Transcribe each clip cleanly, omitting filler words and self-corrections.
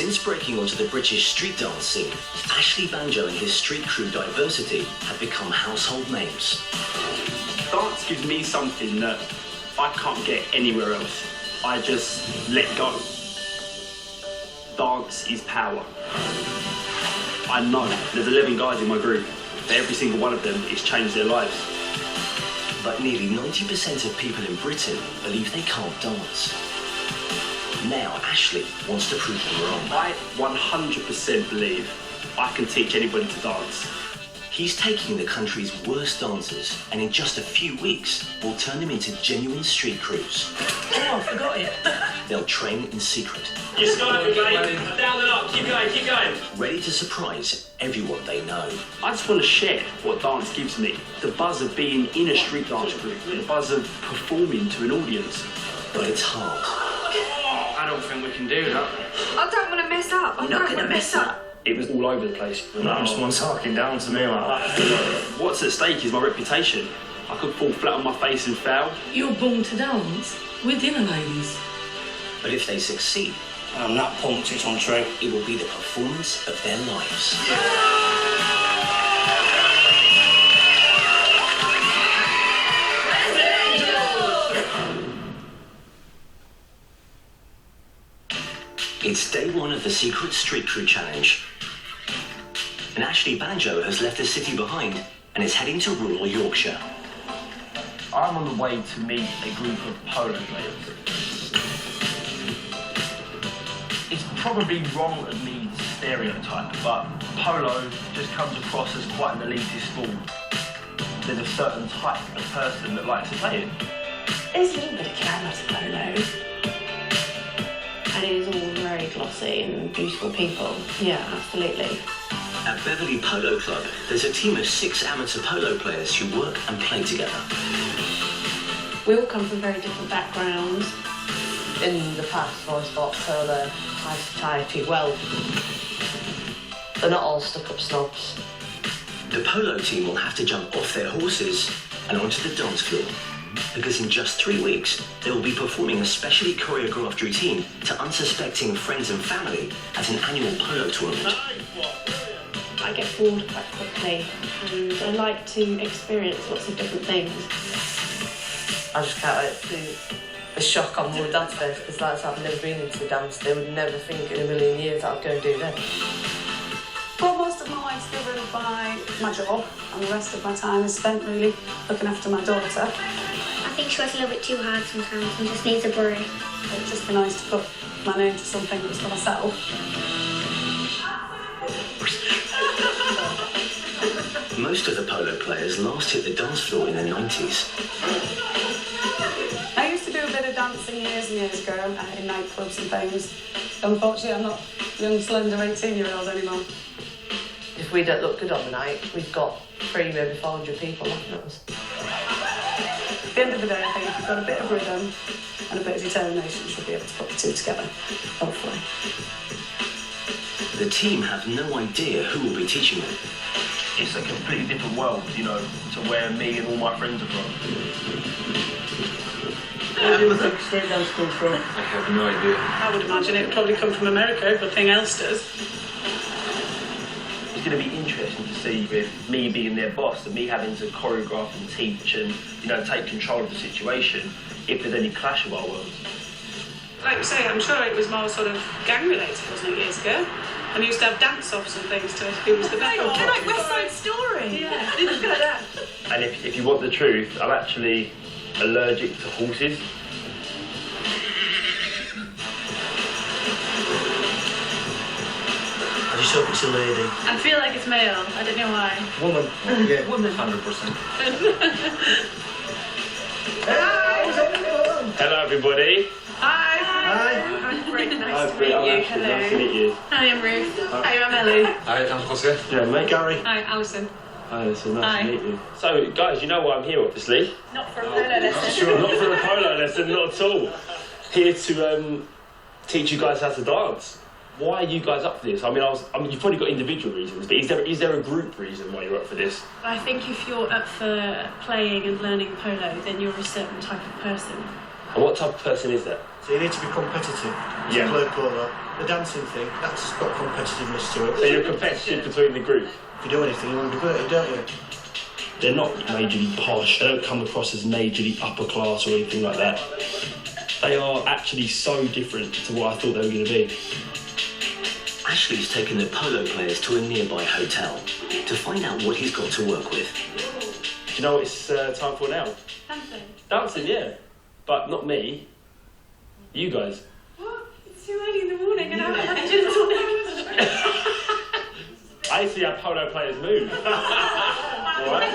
Since breaking onto the British street dance scene, Ashley Banjo and his street crew Diversity have become household names. Dance gives me something that I can't get anywhere else. I just let go. Dance is power. I know there's 11 guys in my group, but every single one of them has changed their lives. But nearly 90% of people in Britain believe they can't dance. Now Ashley wants to prove them wrong. I 100% believe I can teach anybody to dance. He's taking the country's worst dancers and in just a few weeks will turn them into genuine street crews. Oh, I forgot it. They'll train in secret. You're skiving, mate. Down and up. Keep going, keep going. Ready to surprise everyone they know. I just want to share what dance gives me. The buzz of being in a street dance group. The buzz of performing to an audience. But it's hard. I don't think we can do that. I don't want to mess up. I'm not going to mess up. It was all over the place. Someone's talking down to me like that. What's at stake is my reputation. I could fall flat on my face and fail. You're born to dance. We're dinner ladies. But if they succeed, I'm not pumped, it's untrue. it will be the performance of their lives. It's day one of the Secret Street Crew Challenge. And Ashley Banjo has left the city behind and is heading to rural Yorkshire. I'm on the way to meet a group of polo players. It's probably wrong of me to stereotype, but polo just comes across as quite an elitist sport. There's a certain type of person that likes to play it. There's a little bit of glamour to polo. And it is all very glossy and beautiful people. Yeah, absolutely. At Beverley Polo Club, there's a team of 6 amateur polo players who work and play together. We all come from very different backgrounds. In the past, I've always thought polo high society well. They're not all stuck-up snobs. The polo team will have to jump off their horses and onto the dance floor, because in just 3 weeks, they will be performing a specially choreographed routine to unsuspecting friends and family at an annual polo tournament. I get bored quite quickly and I like to experience lots of different things. I just can't wait to the shock on my dad's face, because like I've never been into dance. They would never think in a million years that I'd go and do that. Well, most of my life's given by my job, and the rest of my time is spent really looking after my daughter. I think she works a little bit too hard sometimes and just needs a break. It'd just be nice to put my name to something that's for myself. Most of the polo players last hit the dance floor in the 90s. I used to do a bit of dancing years and years ago in nightclubs and things. Unfortunately, I'm not young, slender 18-year-olds anymore. If we don't look good on the night, we've got 300, maybe 400 people laughing at us. At the end of the day, I think if you've got a bit of rhythm and a bit of determination, you should be able to put the two together, hopefully. The team have no idea who will be teaching them. It's a completely different world, you know, to where me and all my friends are from. Where do you think street dance comes from? I have no idea. I would imagine it would probably come from America, if nothing else does. It's going to be interesting to see with me being their boss and me having to choreograph and teach and, you know, take control of the situation, if there's any clash of our worlds. Like you say, I'm sure it was more sort of gang-related, wasn't it, years ago? And we used to have dance-offs and things to who was the best. Like West Side Story. Yeah, look at that. And if you want the truth, I'm actually allergic to horses. Are you sure it's a lady? I feel like it's male. I don't know why. Woman. Yeah. Woman. 100%. Hello, everybody. Hi. Hi. I'm great. Nice Hi, to meet you. Nice to meet you. Hi, I'm Ruth. Hi, I'm Ellie. Hi, I'm Jose. Yeah, mate. Gary. Hi, Alison. Hi, Alison. Nice Hi. to meet you. So, guys, you know why I'm here, obviously. Not for a polo lesson. Sure, not for a polo lesson, not at all. Here to teach you guys how to dance. Why are you guys up for this? I mean, you've probably got individual reasons, but is there a group reason why you're up for this? I think if you're up for playing and learning polo, then you're a certain type of person. And what type of person is that? So you need to be competitive to Yeah. play polo. the dancing thing, that's got competitiveness to it. So you're competitive between the group. If you do anything, you want to be good, don't you? They're not majorly posh. They don't come across as majorly upper class or anything like that. They are actually so different to what I thought they were going to be. Ashley's taken the polo players to a nearby hotel to find out what he's got to work with. Do you know what it's time for now? Dancing. Dancing, yeah. But not me. You guys. What? It's too early in the morning and I just want to... I see how polo players move. Alright?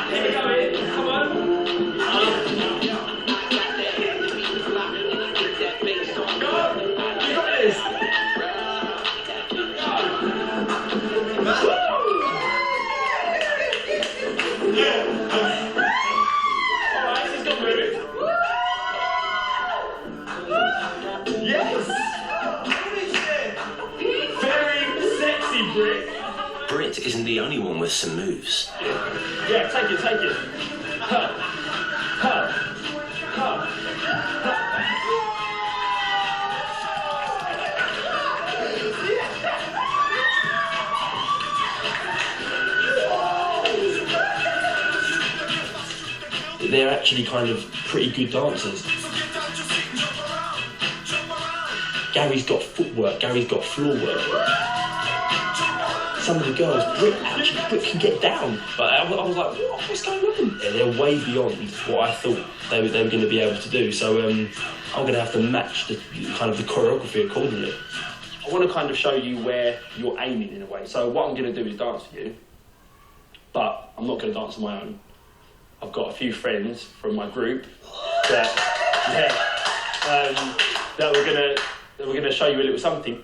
Here we go, in. Come on. You got this. Alright, she's got moving. Yes! Very sexy, Brit. Britt isn't the only one with some moves. Yeah, take it. Huh. Huh. Huh. They're actually kind of pretty good dancers. Gary's got footwork, Gary's got floor work. Some of the girls, Brit can get down. But I was like, what's going on? Yeah, they're way beyond what I thought they were going to be able to do. So I'm going to have to match the kind of the choreography accordingly. I want to kind of show you where you're aiming in a way. So what I'm going to do is dance for you, but I'm not going to dance on my own. I've got a few friends from my group that we're gonna show you a little something.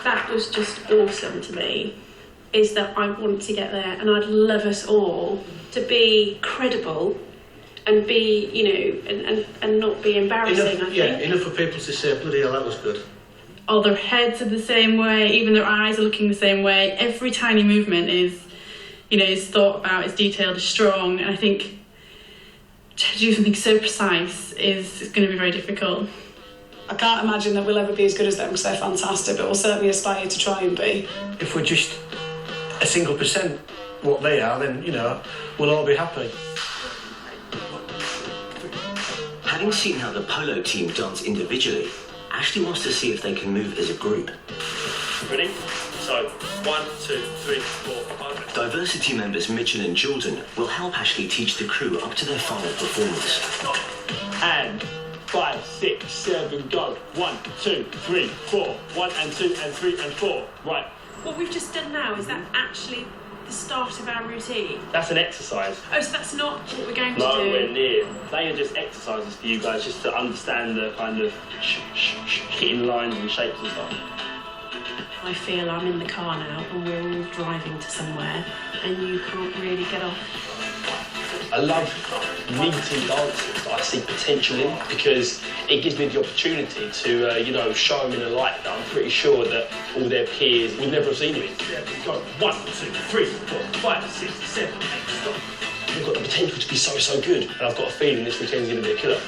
That was just awesome to me, is that I want to get there and I'd love us all to be credible and be, and not be embarrassing, I think. Yeah, enough for people to say, bloody hell, that was good. All their heads are the same way, even their eyes are looking the same way. Every tiny movement is thought about, is detailed, is strong, and I think to do something so precise is going to be very difficult. I can't imagine that we'll ever be as good as them because they're fantastic, but we'll certainly aspire to try and be. If we're just a single % what they are, then, we'll all be happy. Having seen how the polo team dance individually, Ashley wants to see if they can move as a group. Ready? So, 1, 2, 3, 4, 5. Diversity members Mitchell and Jordan will help Ashley teach the crew up to their final performance. And 5, 6, 7, go. 1, 2, 3, 4. 1 and 2 and 3 and 4. Right. What we've just done now, is that actually the start of our routine? That's an exercise. Oh, so that's not what we're going to do? Nowhere near. They are just exercises for you guys, just to understand the kind of hitting lines and shapes and stuff. I feel I'm in the car now and we're all driving to somewhere and you can't really get off. I love meeting dancers that I see potential in, because it gives me the opportunity to, show them in a light that I'm pretty sure that all their peers would never have seen me. Go 1, 2, 3, 4, 5, 6, 7, 8, stop. You've got the potential to be so good, and I've got a feeling this routine's going to be a killer.